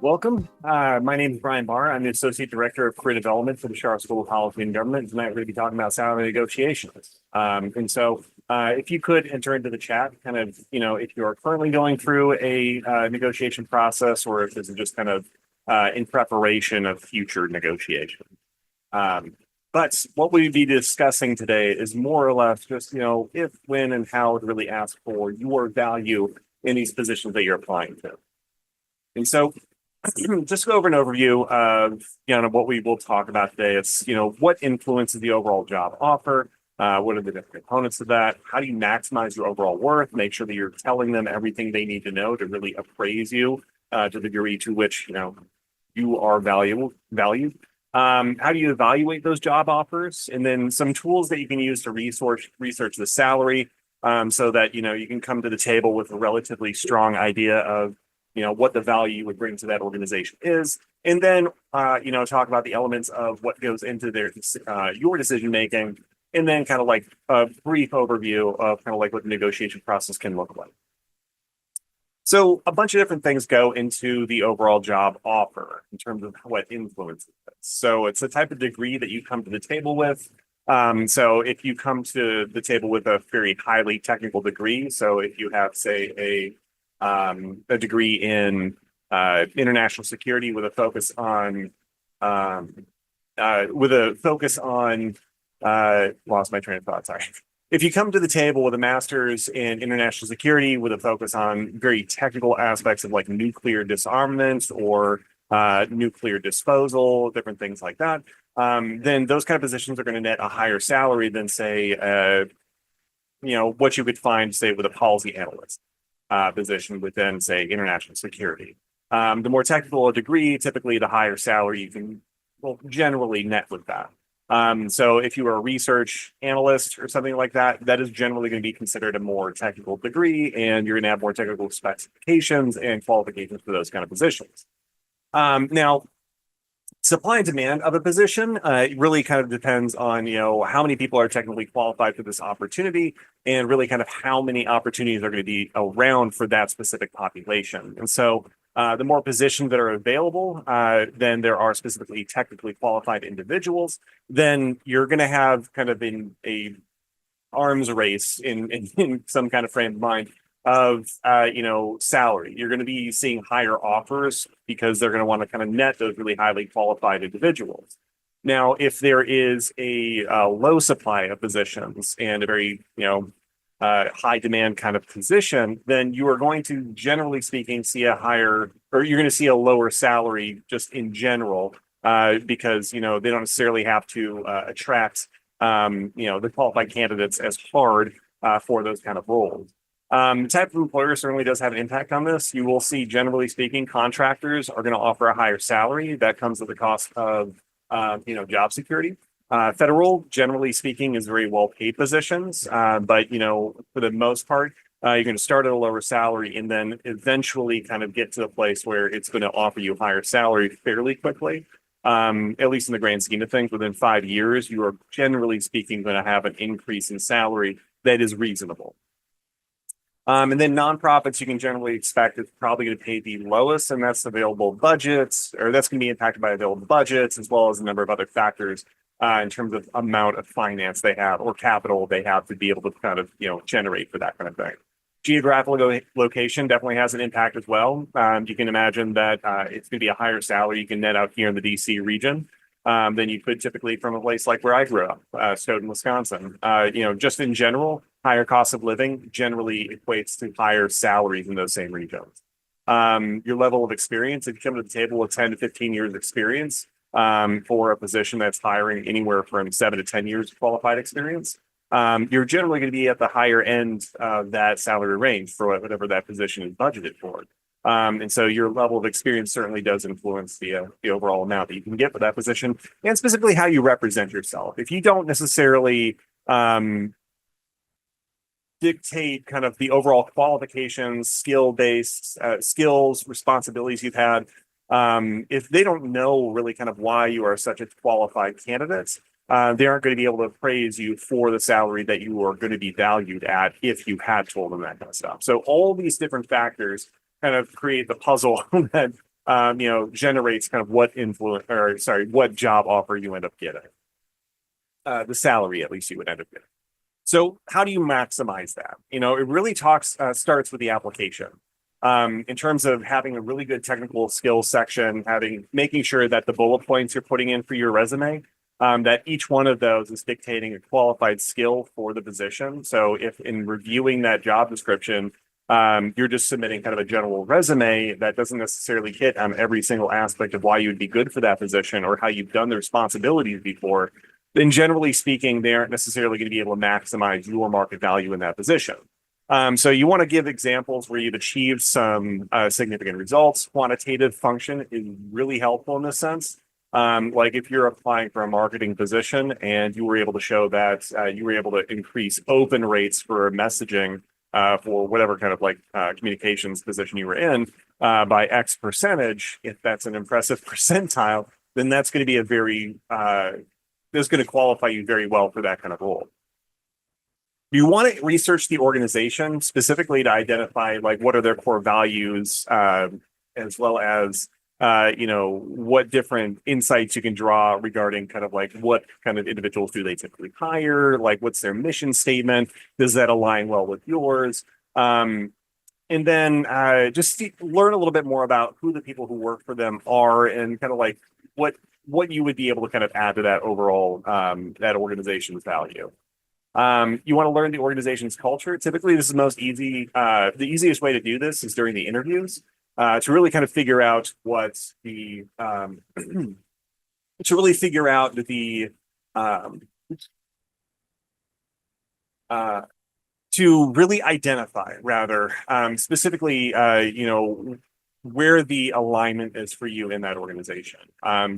Welcome. My name is Brian Barr. I'm the Associate Director of Career Development for the Charlotte School of Policy and Government. Tonight, we're going to be talking about salary negotiations. If you could enter into the chat, if you're currently going through a negotiation process or if this is just in preparation of future negotiation. But what we'd be discussing today is more or less just, if, when, and how to really ask for your value in these positions that you're applying to. And so just go over an overview of what we will talk about today. It's what influences the overall job offer. What are the different components of that? How do you maximize your overall worth? Make sure that you're telling them everything they need to know to really appraise you to the degree to which you are valued. How do you evaluate those job offers? And then some tools that you can use to research the salary so that you can come to the table with a relatively strong idea of what the value you would bring to that organization is, and then talk about the elements of what goes into your decision making, and then kind of like a brief overview of what the negotiation process can look like. So a bunch of different things go into the overall job offer in terms of what influences it. So it's a type of degree that you come to the table with. So if you come to the table with a very highly technical degree, so if you have, say, a degree in international security with a focus on lost my train of thought. Sorry. If you come to the table with a master's in international security with a focus on very technical aspects of like nuclear disarmament or nuclear disposal, different things like that, then those kind of positions are going to net a higher salary than, say, what you could find, say, with a policy analyst position within, say, international security. The more technical a degree, typically the higher salary you can generally net with that. So if you are a research analyst or something like that, that is generally going to be considered a more technical degree, and you're going to have more technical specifications and qualifications for those kind of positions. Now, supply and demand of a position really kind of depends on how many people are technically qualified for this opportunity, and really kind of how many opportunities are going to be around for that specific population. And so the more positions that are available, then there are specifically technically qualified individuals, then you're going to have kind of in a arms race in some kind of frame of mind of salary. You're going to be seeing higher offers because they're going to want to kind of net those really highly qualified individuals. Now, if there is a low supply of positions and a very high demand kind of position, then you are going to, generally speaking, see a higher, or you're going to see a lower salary just in general because they don't necessarily have to attract the qualified candidates as hard for those kind of roles. The type of employer certainly does have an impact on this. You will see, generally speaking, contractors are going to offer a higher salary. That comes at the cost of, job security. Federal, generally speaking, is very well-paid positions, but for the most part, you're going to start at a lower salary and then eventually kind of get to the place where it's going to offer you higher salary fairly quickly. At least in the grand scheme of things, within 5 years, you are generally speaking going to have an increase in salary that is reasonable. And then nonprofits, you can generally expect it's probably going to pay the lowest, and that's available budgets, or that's going to be impacted by available budgets, as well as a number of other factors in terms of amount of finance they have or capital they have to be able to kind of, generate for that kind of thing. Geographical location definitely has an impact as well. You can imagine that it's going to be a higher salary you can net out here in the DC region than you could typically from a place like where I grew up, Stoughton, Wisconsin. Just in general, higher cost of living generally equates to higher salaries in those same regions. Your level of experience, if you come to the table with 10 to 15 years experience for a position that's hiring anywhere from 7 to 10 years of qualified experience, you're generally going to be at the higher end of that salary range for whatever that position is budgeted for. And so your level of experience certainly does influence the overall amount that you can get for that position, and specifically how you represent yourself. If you don't necessarily dictate kind of the overall qualifications, skill-based skills, responsibilities you've had, if they don't know really kind of why you are such a qualified candidate, they aren't going to be able to praise you for the salary that you are going to be valued at if you had told them that kind of stuff. So all these different factors kind of create the puzzle that generates kind of what job offer you end up getting. The salary, at least, you would end up getting. So how do you maximize that? It really starts with the application. In terms of having a really good technical skills section, making sure that the bullet points you're putting in for your resume, that each one of those is dictating a qualified skill for the position. So if in reviewing that job description, you're just submitting kind of a general resume that doesn't necessarily hit on every single aspect of why you'd be good for that position or how you've done the responsibilities before, then generally speaking, they aren't necessarily going to be able to maximize your market value in that position. So you want to give examples where you've achieved some significant results. Quantitative function is really helpful in this sense. Like if you're applying for a marketing position and you were able to show that you were able to increase open rates for messaging for whatever kind of communications position you were in by X percentage, if that's an impressive percentile, then that's going to be that's going to qualify you very well for that kind of role. You want to research the organization specifically to identify what are their core values, as well as what different insights you can draw regarding kind of what kind of individuals do they typically hire, what's their mission statement, does that align well with yours, and then just learn a little bit more about who the people who work for them are and kind of what you would be able to kind of add to that overall that organization's value. You want to learn the organization's culture. Typically, this is the easiest way to do this is during the interviews, to really kind of figure out to really identify rather specifically, where the alignment is for you in that organization.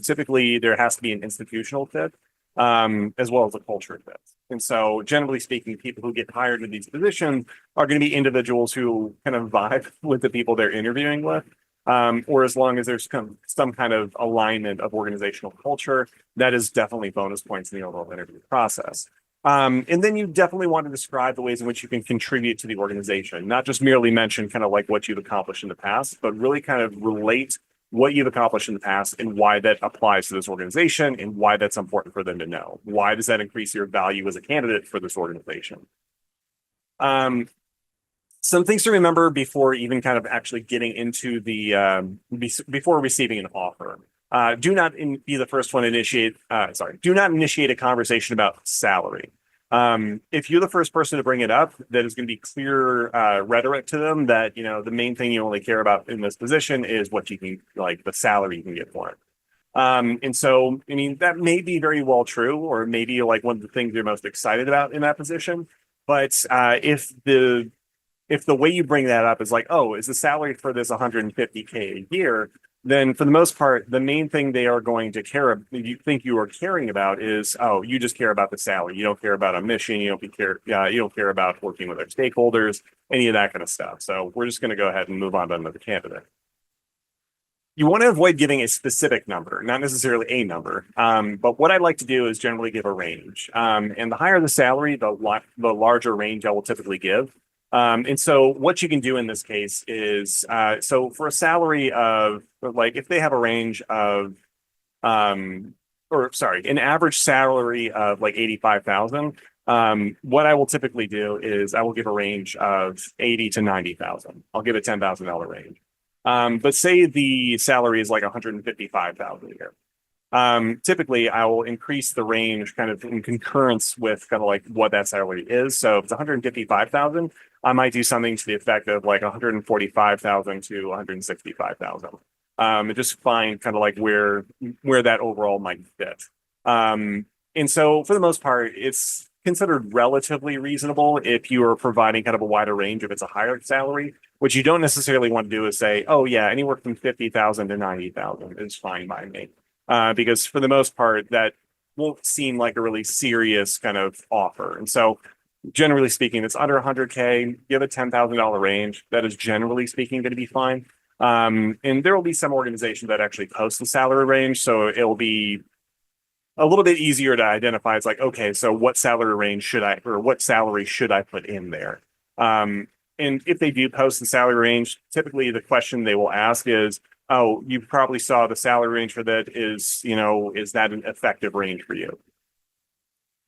Typically, there has to be an institutional fit, as well as a culture fit. And so generally speaking, people who get hired in these positions are going to be individuals who kind of vibe with the people they're interviewing with. Or as long as there's some kind of alignment of organizational culture, that is definitely bonus points in the overall interview process. And then you definitely want to describe the ways in which you can contribute to the organization, not just merely mention kind of what you've accomplished in the past, but really kind of relate what you've accomplished in the past and why that applies to this organization and why that's important for them to know. Why does that increase your value as a candidate for this organization? Some things to remember before even kind of actually getting into before receiving an offer. Do not be the first one to do not initiate a conversation about salary. If you're the first person to bring it up, that is going to be clear rhetoric to them that, the main thing you only care about in this position is what you can, the salary you can get for it. And so, that may be very well true, or maybe one of the things you're most excited about in that position. But if the way you bring that up is oh, is the salary for this $150K a year? Then for the most part, the main thing they are going to you think you are caring about is, oh, you just care about the salary. You don't care about a mission. You don't care about working with our stakeholders, any of that kind of stuff. So we're just going to go ahead and move on to another candidate. You want to avoid giving a specific number, not necessarily a number. But what I like to do is generally give a range. And the higher the salary, the larger range I will typically give. And so what you can do in this case is, so for a salary of if they have a range of, an average salary of 85,000, what I will typically do is I will give a range of 80 to 90,000. I'll give a $10,000 range. But say the salary is 155,000 a year. Typically I will increase the range kind of in concurrence with kind of what that salary is. So if it's 155,000, I might do something to the effect of 145,000 to 165,000. And just find kind of where that overall might fit. And so for the most part, it's considered relatively reasonable if you are providing kind of a wider range if it's a higher salary. What you don't necessarily want to do is say, oh yeah, anywhere from 50,000 to 90,000 is fine by me. Because for the most part, that won't seem like a really serious kind of offer. And so generally speaking, it's under 100K, give a $10,000 range. That is generally speaking going to be fine. And there will be some organizations that actually post the salary range. So it'll be a little bit easier to identify. It's okay, so what salary range what salary should I put in there? And if they do post the salary range, typically the question they will ask is, oh, you probably saw the salary range for that is, is that an effective range for you?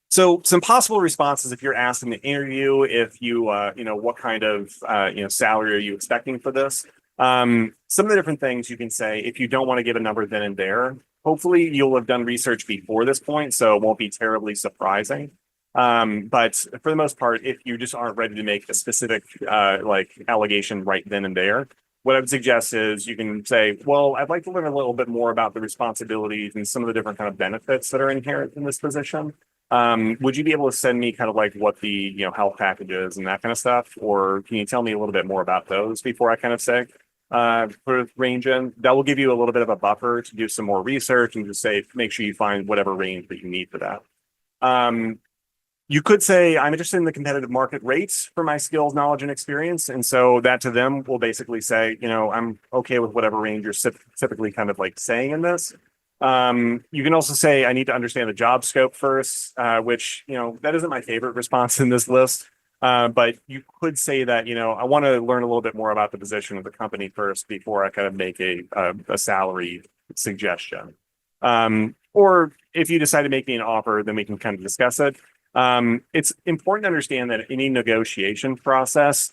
So some possible responses if you're asked in the interview, if what kind of, salary are you expecting for this? Some of the different things you can say if you don't want to give a number then and there. Hopefully, you'll have done research before this point, so it won't be terribly surprising. But for the most part, if you just aren't ready to make a specific allegation right then and there, what I would suggest is you can say, well, I'd like to learn a little bit more about the responsibilities and some of the different kind of benefits that are inherent in this position. Would you be able to send me kind of like what the, health package is and that kind of stuff? Or can you tell me a little bit more about those before I kind of say, put a range in? That will give you a little bit of a buffer to do some more research and just say, make sure you find whatever range that you need for that. You could say, I'm interested in the competitive market rates for my skills, knowledge, and experience. And so that to them will basically say, I'm okay with whatever range you're typically kind of like saying in this. You can also say, I need to understand the job scope first, which, that isn't my favorite response in this list. But you could say that, I want to learn a little bit more about the position of the company first before I kind of make a salary suggestion. Or if you decide to make me an offer, then we can kind of discuss it. It's important to understand that any negotiation process,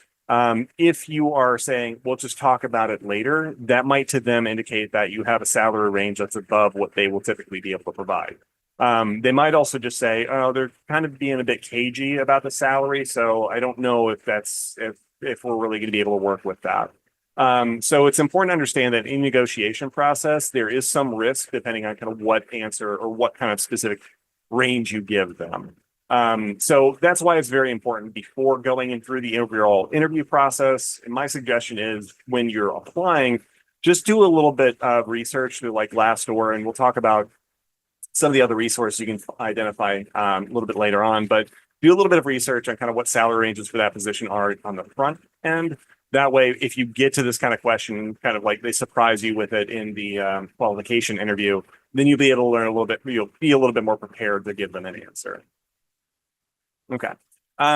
if you are saying, we'll just talk about it later, that might to them indicate that you have a salary range that's above what they will typically be able to provide. They might also just say, oh, they're kind of being a bit cagey about the salary. So I don't know if if we're really going to be able to work with that. So it's important to understand that in negotiation process, there is some risk depending on kind of what answer or what kind of specific range you give them. So that's why it's very important before going in through the overall interview process. And my suggestion is when you're applying, just do a little bit of research through like Glassdoor, and we'll talk about some of the other resources you can identify a little bit later on, but do a little bit of research on kind of what salary ranges for that position are on the front end. That way, if you get to this kind of question, kind of like they surprise you with it in the qualification interview, then you'll be able to learn a little bit, you'll be a little bit more prepared to give them an answer. Okay.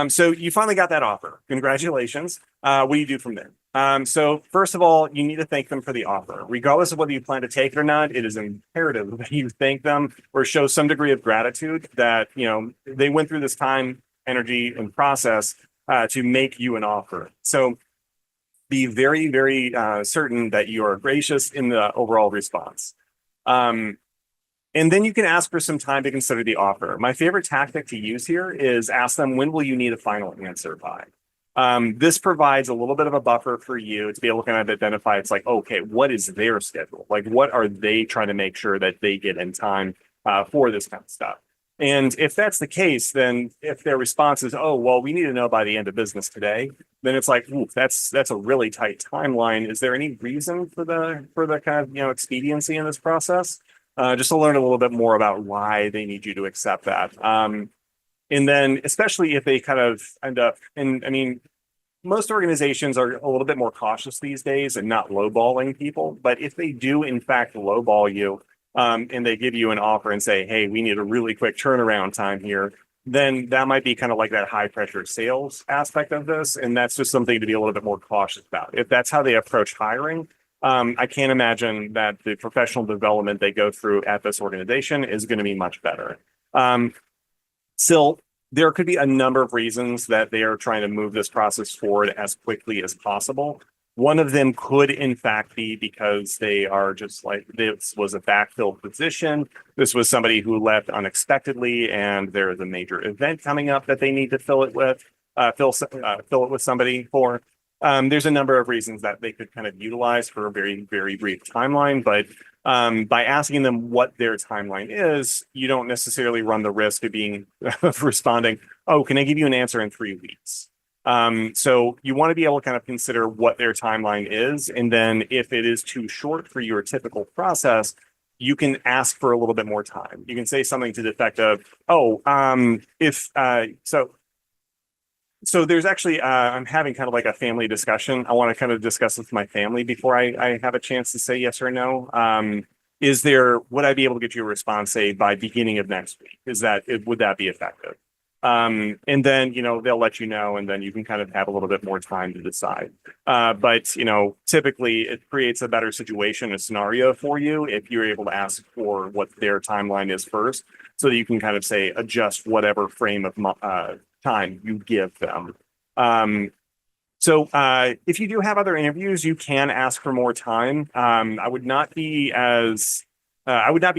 So you finally got that offer. Congratulations. What do you do from there? So first of all, you need to thank them for the offer. Regardless of whether you plan to take it or not, it is imperative that you thank them or show some degree of gratitude that, they went through this time, energy, and process to make you an offer. So be very, very certain that you are gracious in the overall response. And then you can ask for some time to consider the offer. My favorite tactic to use here is ask them, when will you need a final answer by? This provides a little bit of a buffer for you to be able to kind of identify, it's like, okay, what is their schedule? Like, what are they trying to make sure that they get in time for this kind of stuff? And if that's the case, then if their response is, oh, well, we need to know by the end of business today, then it's like, ooh, that's a really tight timeline. Is there any reason for the kind of, expediency in this process? Just to learn a little bit more about why they need you to accept that. And then, especially if they kind of end up, and I mean, most organizations are a little bit more cautious these days and not lowballing people. But if they do, in fact, lowball you, and they give you an offer and say, hey, we need a really quick turnaround time here, then that might be kind of like that high pressure sales aspect of this. And that's just something to be a little bit more cautious about. If that's how they approach hiring, I can't imagine that the professional development they go through at this organization is going to be much better. Still, there could be a number of reasons that they are trying to move this process forward as quickly as possible. One of them could, in fact, be because they are just like, this was a backfill position. This was somebody who left unexpectedly, and there is a major event coming up that they need to fill it with somebody for. There's a number of reasons that they could kind of utilize for a very, very brief timeline, but by asking them what their timeline is, you don't necessarily run the risk of being of responding, oh, can I give you an answer in 3 weeks? So you want to be able to kind of consider what their timeline is. And then if it is too short for your typical process, you can ask for a little bit more time. You can say something to the effect of, oh, so there's actually, I'm having kind of like a family discussion. I want to kind of discuss with my family before I have a chance to say yes or no. Would I be able to get you a response, say, by beginning of next week? Would that be effective? And then, they'll let you know, and then you can kind of have a little bit more time to decide. But, typically it creates a better situation, a scenario for you if you're able to ask for what their timeline is first, so that you can kind of say adjust whatever frame of time you give them. So if you do have other interviews, you can ask for more time. I would not be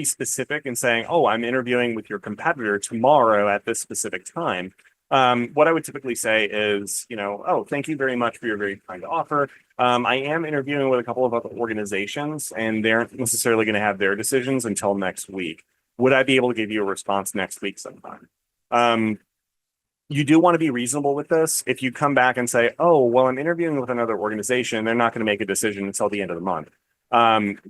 specific in saying, oh, I'm interviewing with your competitor tomorrow at this specific time. What I would typically say is, oh, thank you very much for your very kind offer. I am interviewing with a couple of other organizations, and they aren't necessarily going to have their decisions until next week. Would I be able to give you a response next week sometime? You do want to be reasonable with this. If you come back and say, oh, well, I'm interviewing with another organization, they're not going to make a decision until the end of the month.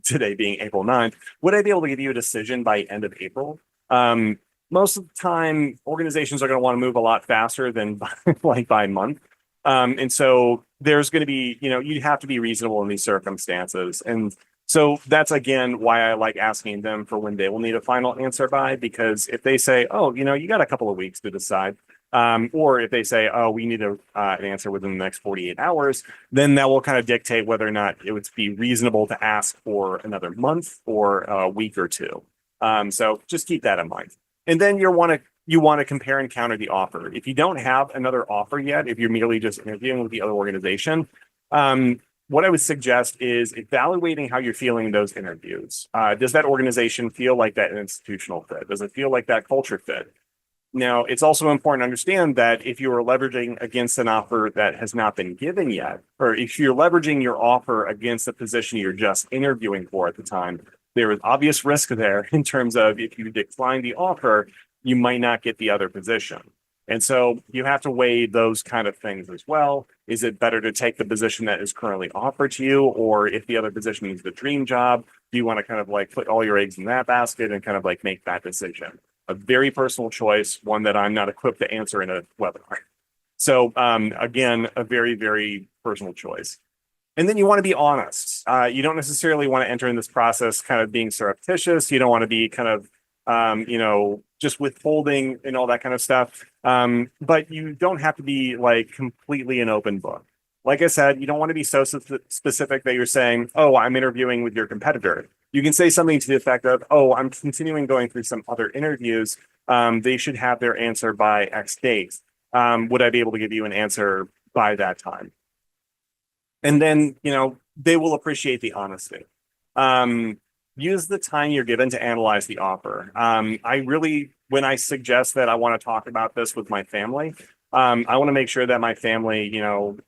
Today being April 9th, would I be able to give you a decision by end of April? Most of the time, organizations are going to want to move a lot faster than by month. And so there's going to be, you have to be reasonable in these circumstances. And so that's, again, why I like asking them for when they will need a final answer by, because if they say, oh, you got a couple of weeks to decide, or if they say, oh, we need an answer within the next 48 hours, then that will kind of dictate whether or not it would be reasonable to ask for another month or a week or two. So just keep that in mind. And then you want to compare and counter the offer. If you don't have another offer yet, if you're merely just interviewing with the other organization, what I would suggest is evaluating how you're feeling in those interviews. Does that organization feel like that institutional fit? Does it feel like that culture fit? Now, it's also important to understand that if you are leveraging against an offer that has not been given yet, or if you're leveraging your offer against a position you're just interviewing for at the time, there is obvious risk there in terms of if you decline the offer, you might not get the other position. And so you have to weigh those kind of things as well. Is it better to take the position that is currently offered to you? Or if the other position is the dream job, do you want to kind of like put all your eggs in that basket and kind of like make that decision? A very personal choice, one that I'm not equipped to answer in a webinar. So again, a very, very personal choice. And then you want to be honest. You don't necessarily want to enter in this process kind of being surreptitious. You don't want to be kind of, just withholding and all that kind of stuff. But you don't have to be like completely an open book. Like I said, you don't want to be so specific that you're saying, oh, I'm interviewing with your competitor. You can say something to the effect of, oh, I'm continuing going through some other interviews. They should have their answer by X date. Would I be able to give you an answer by that time? And then, they will appreciate the honesty. Use the time you're given to analyze the offer. When I suggest that I want to talk about this with my family, I want to make sure that my family,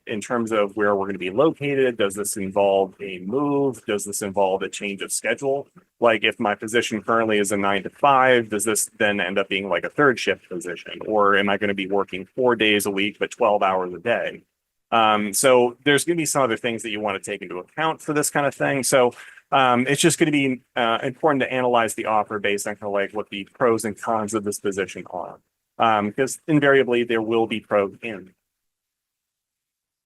in terms of where we're going to be located, does this involve a move? Does this involve a change of schedule? Like if my position currently is a 9 to 5, does this then end up being like a third shift position? Or am I going to be working 4 days a week, but 12 hours a day? So there's going to be some other things that you want to take into account for this kind of thing. So it's just going to be important to analyze the offer based on kind of like what the pros and cons of this position are. Because invariably there will be pros in.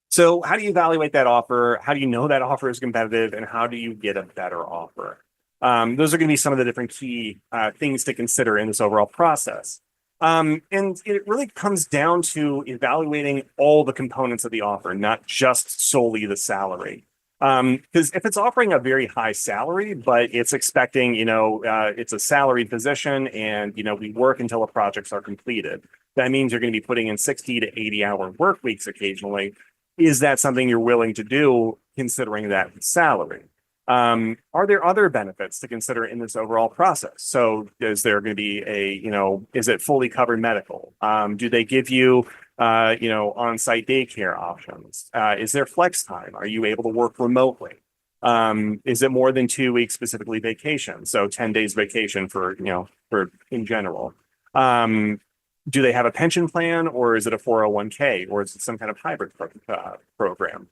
So how do you evaluate that offer? How do you know that offer is competitive, and how do you get a better offer? Those are going to be some of the different key things to consider in this overall process. And it really comes down to evaluating all the components of the offer, not just solely the salary. Because if it's offering a very high salary, but it's expecting, it's a salaried position and, we work until the projects are completed. That means you're going to be putting in 60 to 80-hour work weeks occasionally. Is that something you're willing to do considering that salary? Are there other benefits to consider in this overall process? So is there going to be is it fully covered medical? Do they give you on-site daycare options? Is there flex time? Are you able to work remotely? Is it more than 2 weeks specifically vacation? So 10 days vacation for in general. Do they have a pension plan, or is it a 401k, or is it some kind of hybrid program?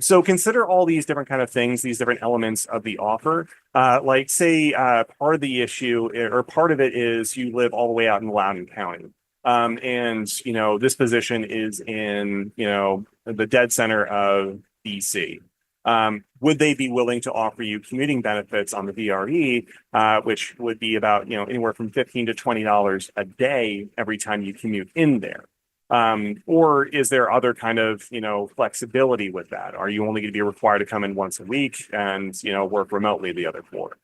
So consider all these different kind of things, these different elements of the offer. Like say part of the issue or part of it is you live all the way out in Loudoun County. And this position is in, the dead center of BC. Would they be willing to offer you commuting benefits on the VRE, which would be about, anywhere from $15 to $20 a day every time you commute in there? Or is there other kind of, flexibility with that? Are you only going to be required to come in once a week and, work remotely the other 4?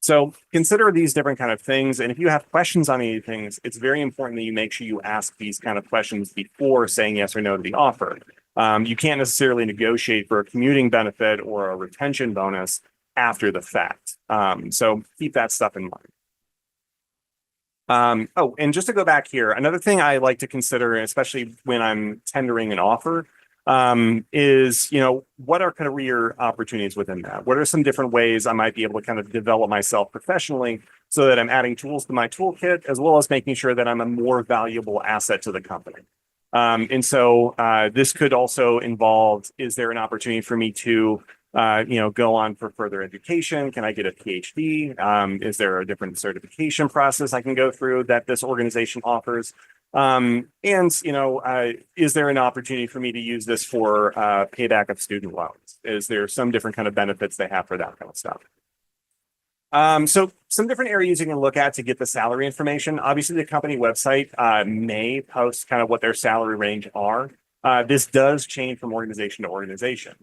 So consider these different kind of things. And if you have questions on any things, it's very important that you make sure you ask these kind of questions before saying yes or no to the offer. You can't necessarily negotiate for a commuting benefit or a retention bonus after the fact. So keep that stuff in mind. And just to go back here, another thing I like to consider, especially when I'm tendering an offer, is, what are career opportunities within that? What are some different ways I might be able to kind of develop myself professionally so that I'm adding tools to my toolkit, as well as making sure that I'm a more valuable asset to the company? And so this could also involve, is there an opportunity for me to, go on for further education? Can I get a PhD? Is there a different certification process I can go through that this organization offers? Is there an opportunity for me to use this for payback of student loans? Is there some different kind of benefits they have for that kind of stuff? So some different areas you can look at to get the salary information. Obviously, the company website may post kind of what their salary range are. This does change from organization to organization.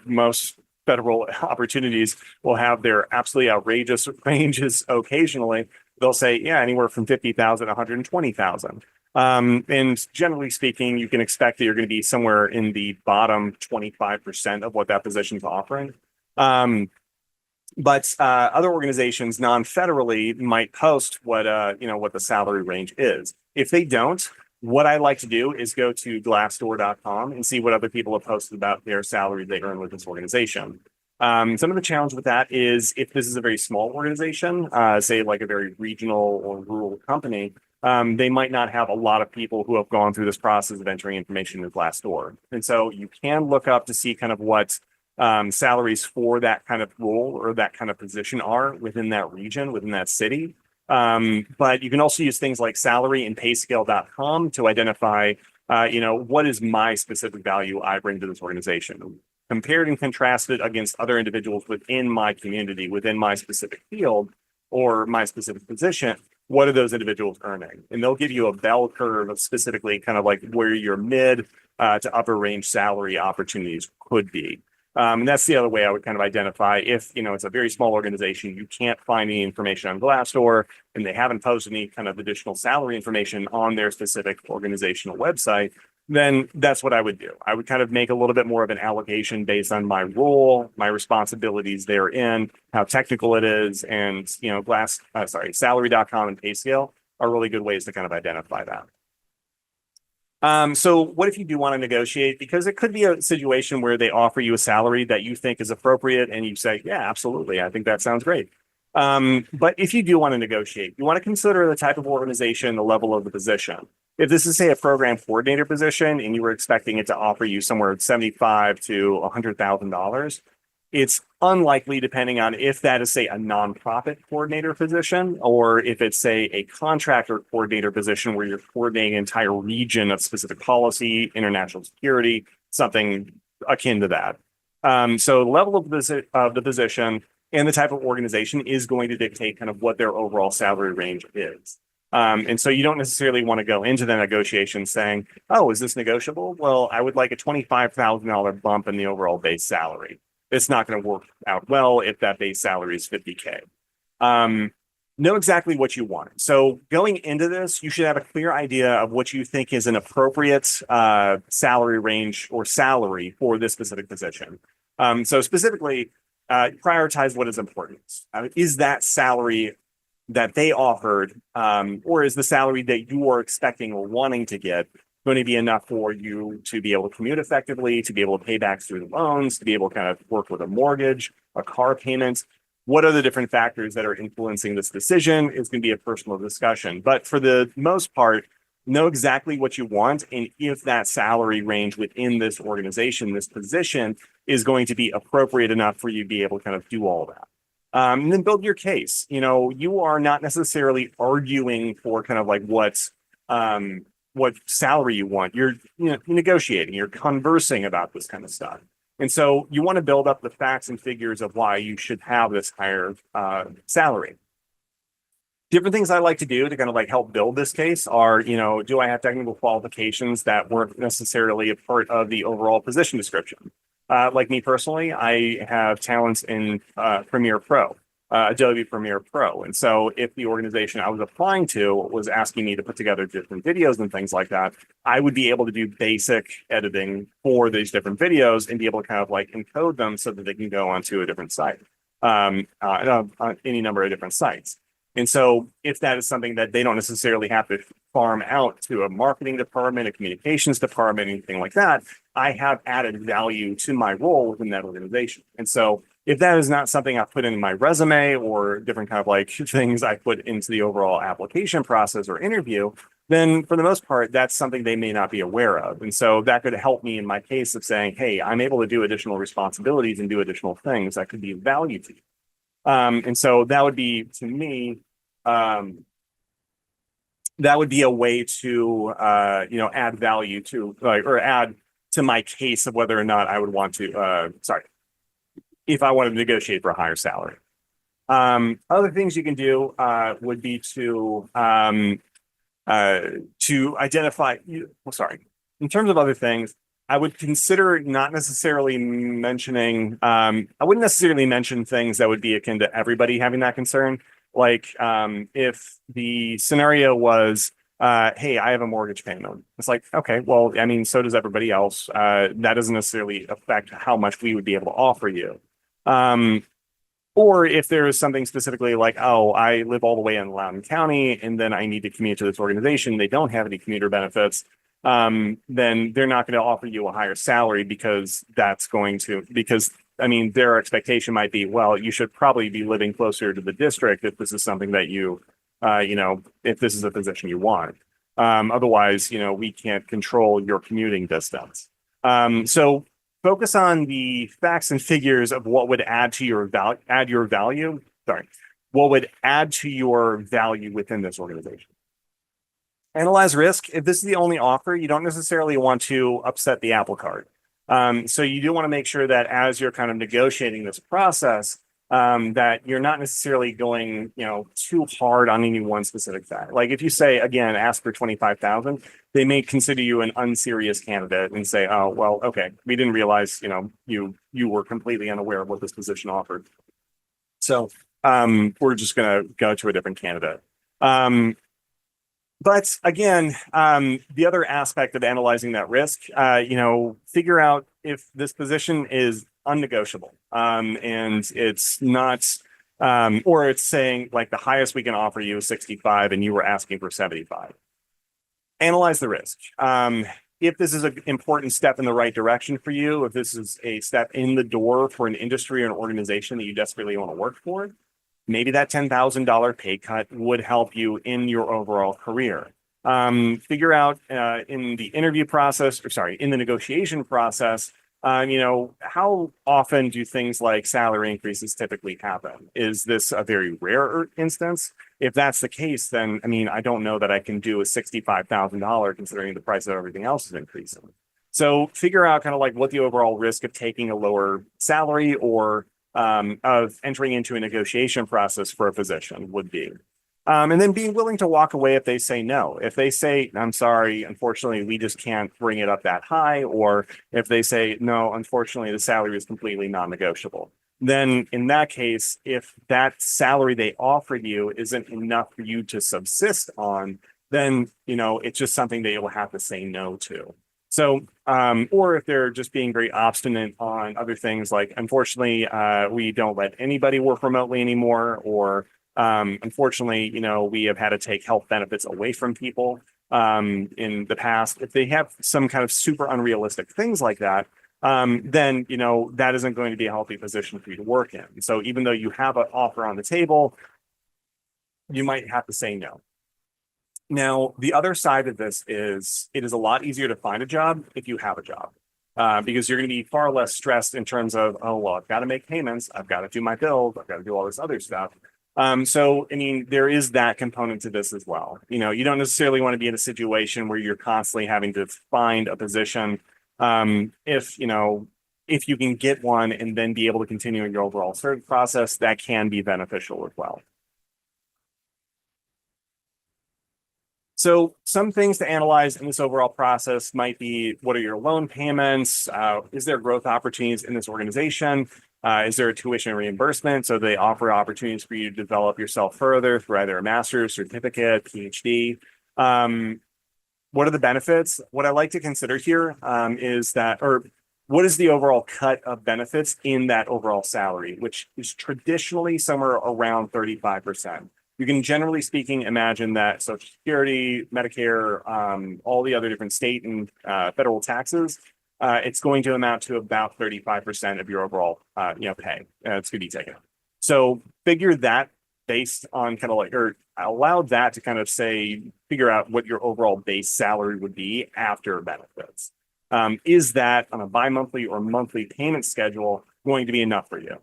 Most federal opportunities will have their absolutely outrageous ranges occasionally. They'll say, yeah, anywhere from 50,000 to 120,000. And generally speaking, you can expect that you're going to be somewhere in the bottom 25% of what that position is offering. But other organizations non-federally might post what the salary range is. If they don't, what I like to do is go to Glassdoor.com and see what other people have posted about their salary they earn with this organization. Some of the challenge with that is if this is a very small organization, say like a very regional or rural company, they might not have a lot of people who have gone through this process of entering information in Glassdoor. And so you can look up to see kind of what salaries for that kind of role or that kind of position are within that region, within that city. But you can also use things like salary and payscale.com to identify, what is my specific value I bring to this organization. Compared and contrasted against other individuals within my community, within my specific field or my specific position, what are those individuals earning? And they'll give you a bell curve of specifically kind of like where your mid to upper range salary opportunities could be. And that's the other way I would kind of identify if, it's a very small organization, you can't find any information on Glassdoor and they haven't posted any kind of additional salary information on their specific organizational website, then that's what I would do. I would kind of make a little bit more of an allocation based on my role, my responsibilities therein, how technical it is, and, salary.com and Payscale are really good ways to kind of identify that. So what if you do want to negotiate? Because it could be a situation where they offer you a salary that you think is appropriate and you say, yeah, absolutely. I think that sounds great. But if you do want to negotiate, you want to consider the type of organization, the level of the position. If this is, say, a program coordinator position and you were expecting it to offer you somewhere $75,000 to $100,000, it's unlikely, depending on if that is, say, a nonprofit coordinator position, or if it's, say, a contractor coordinator position where you're coordinating an entire region of specific policy, international security, something akin to that. So the level of the position and the type of organization is going to dictate kind of what their overall salary range is. And so you don't necessarily want to go into the negotiation saying, oh, is this negotiable? Well, I would like a $25,000 bump in the overall base salary. It's not going to work out well if that base salary is $50K. Know exactly what you want. So going into this, you should have a clear idea of what you think is an appropriate salary range or salary for this specific position. So specifically, prioritize what is important. Is that salary that they offered, or is the salary that you are expecting or wanting to get going to be enough for you to be able to commute effectively, to be able to pay back student loans, to be able to kind of work with a mortgage, a car payment? What are the different factors that are influencing this decision? It's going to be a personal discussion. But for the most part, know exactly what you want and if that salary range within this organization, this position, is going to be appropriate enough for you to be able to kind of do all that. And then build your case. You are not necessarily arguing for kind of like what salary you want. You're negotiating, you're conversing about this kind of stuff. And so you want to build up the facts and figures of why you should have this higher salary. Different things I like to do to kind of like help build this case are, do I have technical qualifications that weren't necessarily a part of the overall position description? Like me personally, I have talents in Premiere Pro, Adobe Premiere Pro. And so if the organization I was applying to was asking me to put together different videos and things like that, I would be able to do basic editing for these different videos and be able to kind of like encode them so that they can go onto a different site, on any number of different sites. And so if that is something that they don't necessarily have to farm out to a marketing department, a communications department, anything like that, I have added value to my role within that organization. And so if that is not something I put in my resume or different kind of like things I put into the overall application process or interview, then for the most part, that's something they may not be aware of. And so that could help me in my case of saying, hey, I'm able to do additional responsibilities and do additional things that could be of value to you. And so that would be, to me, that would be a way to, add value to, or add to my case of whether or not I would want to, if I wanted to negotiate for a higher salary. Other things you can do would be to identify, in terms of other things, I would consider not necessarily mentioning, I wouldn't necessarily mention things that would be akin to everybody having that concern. Like if the scenario was, hey, I have a mortgage payment. It's like, okay, well, I mean, so does everybody else. That doesn't necessarily affect how much we would be able to offer you. Or if there is something specifically like, oh, I live all the way in Loudoun County and then I need to commute to this organization. They don't have any commuter benefits. Then they're not going to offer you a higher salary because I mean, their expectation might be, well, you should probably be living closer to the district if this is something that if this is a position you want. Otherwise, we can't control your commuting distance. So focus on the facts and figures of what would add to your value. What would add to your value within this organization. Analyze risk. If this is the only offer, you don't necessarily want to upset the apple cart. So you do want to make sure that as you're kind of negotiating this process, that you're not necessarily going, too hard on any one specific fact. Like if you say, again, ask for 25,000, they may consider you an unserious candidate and say, oh, well, okay, we didn't realize, you were completely unaware of what this position offered. So we're just going to go to a different candidate. But again, the other aspect of analyzing that risk, figure out if this position is unnegotiable, and it's not, or it's saying like the highest we can offer you is 65 and you were asking for 75. Analyze the risk. If this is an important step in the right direction for you, if this is a step in the door for an industry or an organization that you desperately want to work for, maybe that $10,000 pay cut would help you in your overall career. Figure out in the interview process, in the negotiation process, how often do things like salary increases typically happen? Is this a very rare instance? If that's the case, then, I mean, I don't know that I can do a $65,000 considering the price of everything else is increasing. So figure out kind of like what the overall risk of taking a lower salary or of entering into a negotiation process for a position would be. And then being willing to walk away if they say no. If they say, I'm sorry, unfortunately, we just can't bring it up that high, or if they say, no, unfortunately, the salary is completely non-negotiable. Then in that case, if that salary they offered you isn't enough for you to subsist on, then, it's just something that you'll have to say no to. So, or if they're just being very obstinate on other things like, unfortunately, we don't let anybody work remotely anymore, or unfortunately, we have had to take health benefits away from people in the past. If they have some kind of super unrealistic things like that, then, that isn't going to be a healthy position for you to work in. So even though you have an offer on the table, you might have to say no. Now, the other side of this is it is a lot easier to find a job if you have a job, because you're going to be far less stressed in terms of, oh, well, I've got to make payments. I've got to do my bills. I've got to do all this other stuff. So, I mean, there is that component to this as well. You don't necessarily want to be in a situation where you're constantly having to find a position. If if you can get one and then be able to continue in your overall search process, that can be beneficial as well. So some things to analyze in this overall process might be, what are your loan payments? Is there growth opportunities in this organization? Is there a tuition reimbursement? So they offer opportunities for you to develop yourself further through either a master's, certificate, PhD. What are the benefits? What I like to consider here is that, or what is the overall cut of benefits in that overall salary, which is traditionally somewhere around 35%. You can, generally speaking, imagine that Social Security, Medicare, all the other different state and federal taxes, it's going to amount to about 35% of your overall pay. It's going to be taken. So figure that based on kind of like, or allow that to kind of say, figure out what your overall base salary would be after benefits. Is that on a bi-monthly or monthly payment schedule going to be enough for you?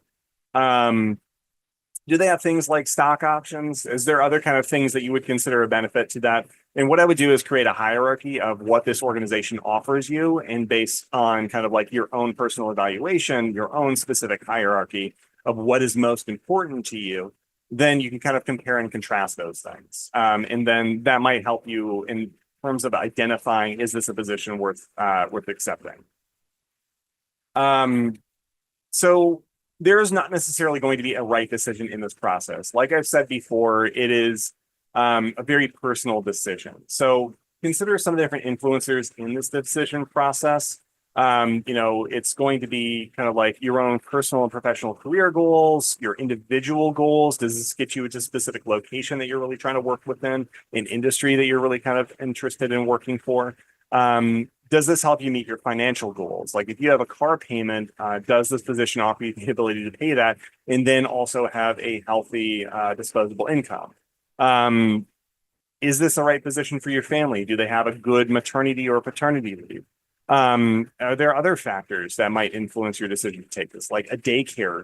Do they have things like stock options? Is there other kind of things that you would consider a benefit to that? And what I would do is create a hierarchy of what this organization offers you, and based on kind of like your own personal evaluation, your own specific hierarchy of what is most important to you, then you can kind of compare and contrast those things. And then that might help you in terms of identifying, is this a position worth accepting? So there is not necessarily going to be a right decision in this process. Like I've said before, it is a very personal decision. So consider some of the different influencers in this decision process. It's going to be kind of like your own personal and professional career goals, your individual goals. Does this get you into a specific location that you're really trying to work within, an industry that you're really kind of interested in working for? Does this help you meet your financial goals? Like if you have a car payment, does this position offer you the ability to pay that and then also have a healthy disposable income? Is this the right position for your family? Do they have a good maternity or paternity leave? Are there other factors that might influence your decision to take this, like a daycare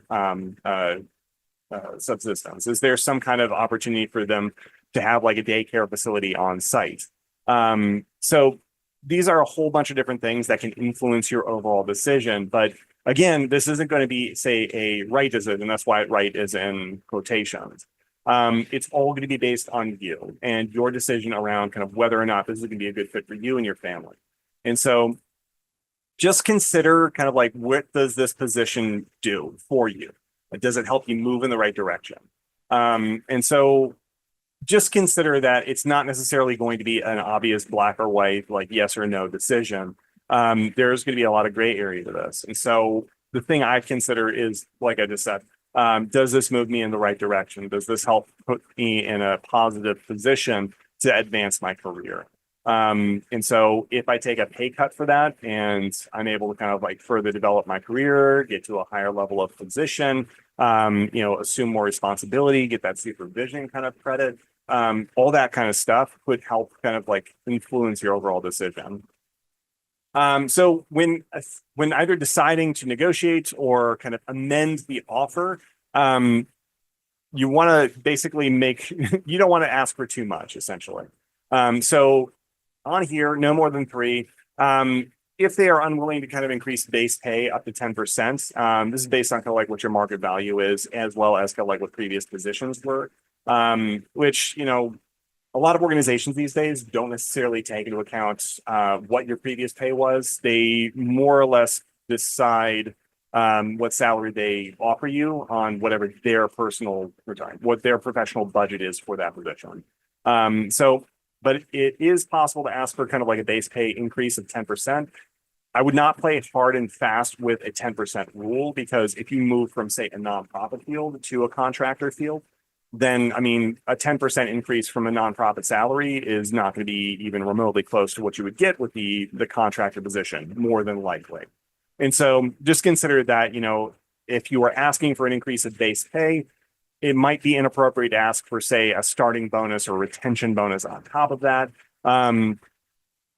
subsistence? Is there some kind of opportunity for them to have like a daycare facility on site? So these are a whole bunch of different things that can influence your overall decision. But again, this isn't going to be, say, a right decision. That's why right is in quotations. It's all going to be based on you and your decision around kind of whether or not this is going to be a good fit for you and your family. And so just consider kind of like, what does this position do for you? Does it help you move in the right direction? And so just consider that it's not necessarily going to be an obvious black or white, like yes or no decision. There's going to be a lot of gray area to this. And so the thing I consider is, like I just said, does this move me in the right direction? Does this help put me in a positive position to advance my career? And so if I take a pay cut for that and I'm able to kind of like further develop my career, get to a higher level of position, assume more responsibility, get that supervision kind of credit, all that kind of stuff could help kind of like influence your overall decision. So when either deciding to negotiate or kind of amend the offer, you want to basically you don't want to ask for too much, essentially. So on here, no more than 3. If they are unwilling to kind of increase base pay up to 10%, this is based on kind of like what your market value is, as well as kind of like what previous positions were, which, a lot of organizations these days don't necessarily take into account what your previous pay was. They more or less decide what salary they offer you on whatever their personal return, what their professional budget is for that position. But it is possible to ask for kind of like a base pay increase of 10%. I would not play hard and fast with a 10% rule, because if you move from, say, a nonprofit field to a contractor field, then, I mean, a 10% increase from a nonprofit salary is not going to be even remotely close to what you would get with the contractor position, more than likely. And so just consider that, if you are asking for an increase of base pay, it might be inappropriate to ask for, say, a starting bonus or retention bonus on top of that.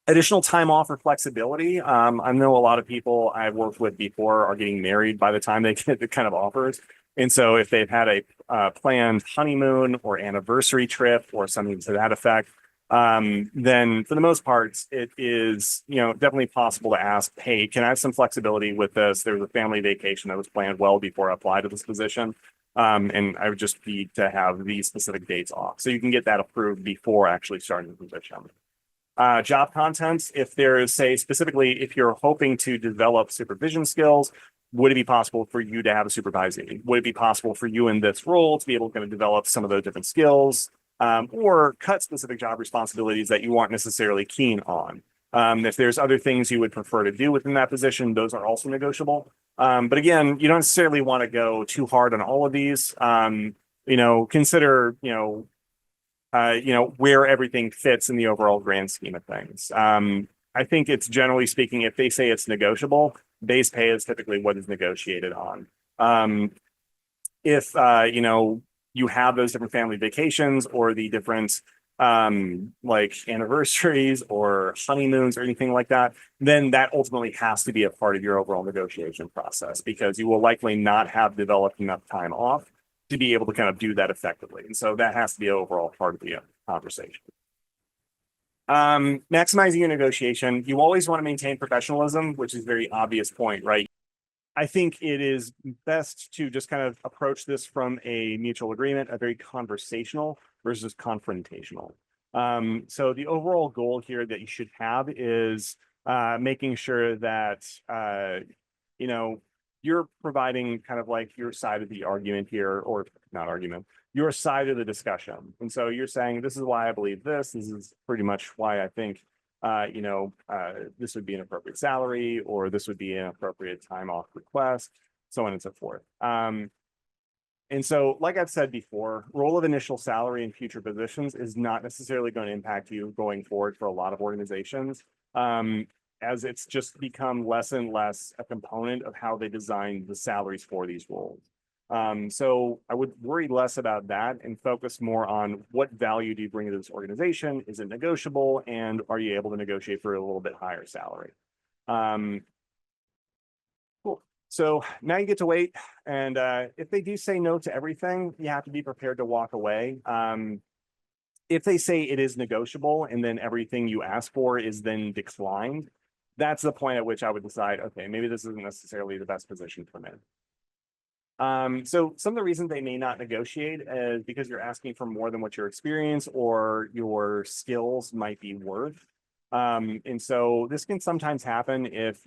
Additional time off or flexibility. I know a lot of people I've worked with before are getting married by the time they get the kind of offers. And so if they've had a planned honeymoon or anniversary trip or something to that effect, then for the most part, it is, definitely possible to ask, hey, can I have some flexibility with this? There's a family vacation that was planned well before I applied to this position. And I would just need to have these specific dates off. So you can get that approved before actually starting the position. Job contents, if there is, say, specifically, if you're hoping to develop supervision skills, would it be possible for you to have a supervisee? Would it be possible for you in this role to be able to develop some of those different skills, or cut specific job responsibilities that you aren't necessarily keen on? If there's other things you would prefer to do within that position, those are also negotiable. But again, you don't necessarily want to go too hard on all of these. Consider, where everything fits in the overall grand scheme of things. I think it's generally speaking, if they say it's negotiable, base pay is typically what is negotiated on. If you have those different family vacations or the different like anniversaries or honeymoons or anything like that, then that ultimately has to be a part of your overall negotiation process, because you will likely not have developed enough time off to be able to kind of do that effectively. And so that has to be an overall part of the conversation. Maximizing your negotiation, you always want to maintain professionalism, which is a very obvious point, right? I think it is best to just kind of approach this from a mutual agreement, a very conversational versus confrontational. So the overall goal here that you should have is making sure that you're providing kind of like your side of the argument here, or not argument, your side of the discussion. And so you're saying, this is why I believe this. This is pretty much why I think this would be an appropriate salary, or this would be an appropriate time off request, so on and so forth. And so, like I've said before, role of initial salary in future positions is not necessarily going to impact you going forward for a lot of organizations, as it's just become less and less a component of how they design the salaries for these roles. So I would worry less about that and focus more on what value do you bring to this organization? Is it negotiable? And are you able to negotiate for a little bit higher salary? Cool. So now you get to wait. And if they do say no to everything, you have to be prepared to walk away. If they say it is negotiable and then everything you ask for is then declined, that's the point at which I would decide, okay, maybe this isn't necessarily the best position for me. So some of the reasons they may not negotiate is because you're asking for more than what your experience or your skills might be worth. And so this can sometimes happen if,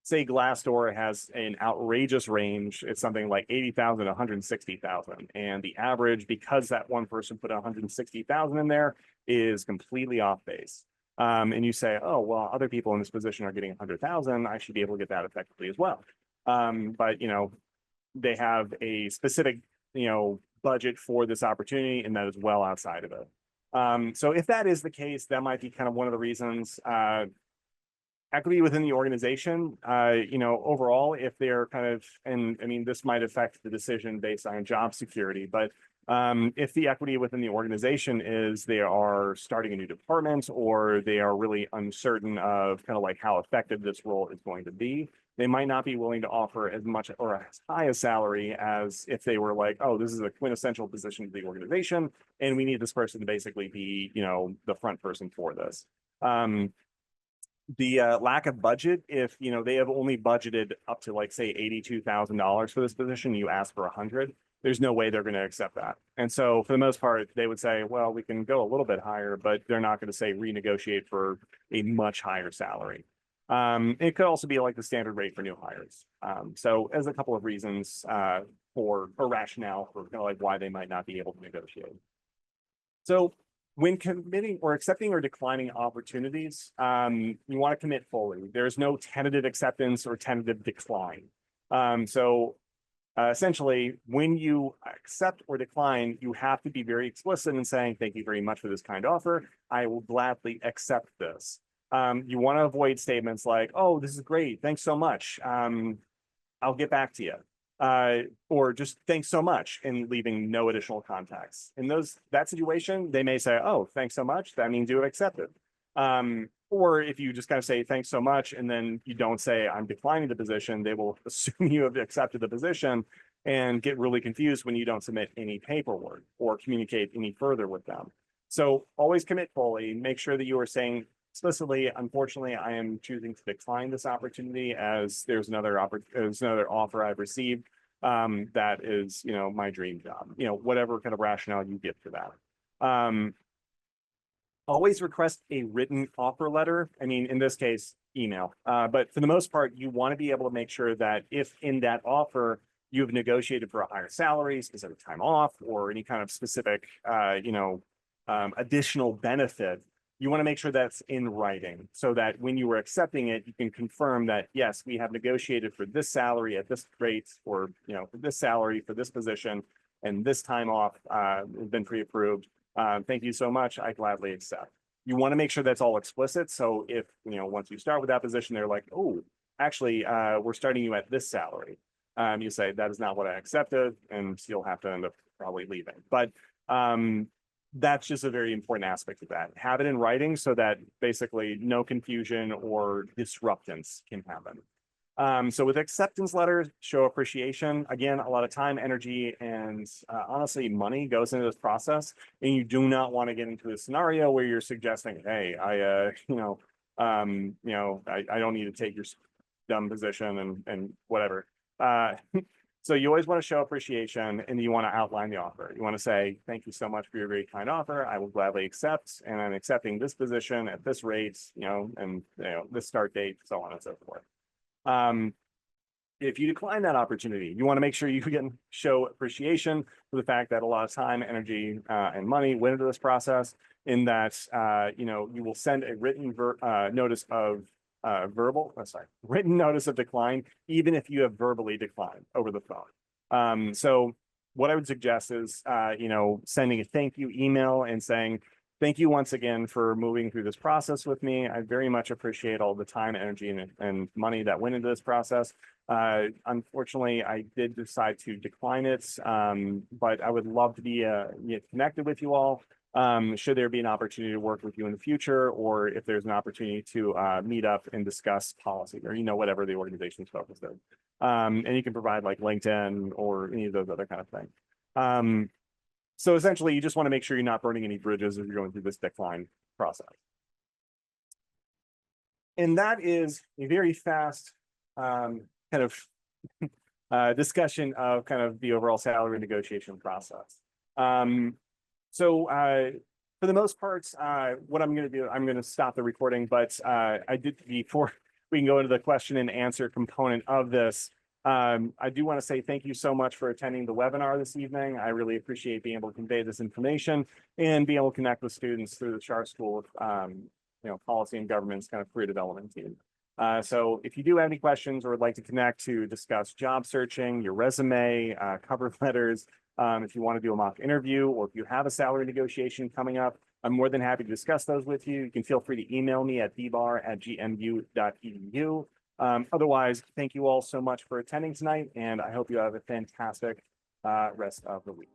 say Glassdoor has an outrageous range. It's something like 80,000 to 160,000. And the average, because that one person put 160,000 in there, is completely off base. And you say, oh, well, other people in this position are getting 100,000. I should be able to get that effectively as well. But, they have a specific, budget for this opportunity, and that is well outside of it. So if that is the case, that might be kind of one of the reasons. Equity within the organization, overall, if they're kind of, and I mean, this might affect the decision based on job security, but if the equity within the organization is they are starting a new department, or they are really uncertain of kind of like how effective this role is going to be, they might not be willing to offer as much or as high a salary as if they were like, oh, this is a quintessential position of the organization, and we need this person to basically be, the front person for this. The lack of budget, if they have only budgeted up to like say $82,000 for this position, you ask for 100, there's no way they're going to accept that. And so for the most part, they would say, well, we can go a little bit higher, but they're not going to say renegotiate for a much higher salary. It could also be like the standard rate for new hires. So as a couple of reasons for a rationale for kind of like why they might not be able to negotiate. So when committing or accepting or declining opportunities, you want to commit fully. There's no tentative acceptance or tentative decline. Essentially, when you accept or decline, you have to be very explicit in saying, thank you very much for this kind offer. I will gladly accept this. You want to avoid statements like, oh, this is great. Thanks so much. I'll get back to you. Or just thanks so much, and leaving no additional context. In that situation, they may say, oh, thanks so much. That means you have accepted. Or if you just kind of say thanks so much, and then you don't say I'm declining the position, they will assume you have accepted the position and get really confused when you don't submit any paperwork or communicate any further with them. So always commit fully. Make sure that you are saying explicitly, unfortunately, I am choosing to decline this opportunity as there's another offer I've received that is, my dream job. Whatever kind of rationale you give for that. Always request a written offer letter. I mean, in this case, email. But for the most part, you want to be able to make sure that if in that offer you've negotiated for a higher salary, specific time off, or any kind of specific, additional benefit, you want to make sure that's in writing so that when you were accepting it, you can confirm that, yes, we have negotiated for this salary at this rate, or, for this salary for this position, and this time off has been pre-approved. Thank you so much. I gladly accept. You want to make sure that's all explicit. So if, once you start with that position, they're like, oh, actually, we're starting you at this salary. You say that is not what I accepted, and you'll have to end up probably leaving. But that's just a very important aspect of that. Have it in writing so that basically no confusion or disruptance can happen. So with acceptance letters, show appreciation. Again, a lot of time, energy, and honestly, money goes into this process. And you do not want to get into a scenario where you're suggesting, hey, I don't need to take your dumb position and whatever. So you always want to show appreciation, and you want to outline the offer. You want to say, thank you so much for your very kind offer. I will gladly accept, and I'm accepting this position at this rate, and this start date, so on and so forth. If you decline that opportunity, you want to make sure you can show appreciation for the fact that a lot of time, energy, and money went into this process, in that, you will send a written notice of written notice of decline, even if you have verbally declined over the phone. So what I would suggest is, sending a thank you email and saying, thank you once again for moving through this process with me. I very much appreciate all the time, energy, and money that went into this process. Unfortunately, I did decide to decline it, but I would love to be connected with you all. Should there be an opportunity to work with you in the future, or if there's an opportunity to meet up and discuss policy, or whatever the organization's focused on. And you can provide like LinkedIn or any of those other kind of things. So essentially, you just want to make sure you're not burning any bridges as you're going through this decline process. And that is a very fast kind of discussion of kind of the overall salary negotiation process. So for the most part, what I'm going to do, I'm going to stop the recording, but I did, before we can go into the question and answer component of this, I do want to say thank you so much for attending the webinar this evening. I really appreciate being able to convey this information and be able to connect with students through the Schar School of Policy and Government's kind of career development team. So if you do have any questions or would like to connect to discuss job searching, your resume, cover letters, if you want to do a mock interview, or if you have a salary negotiation coming up, I'm more than happy to discuss those with you. You can feel free to email me at dbar@gmu.edu. Otherwise, thank you all so much for attending tonight, and I hope you have a fantastic rest of the week.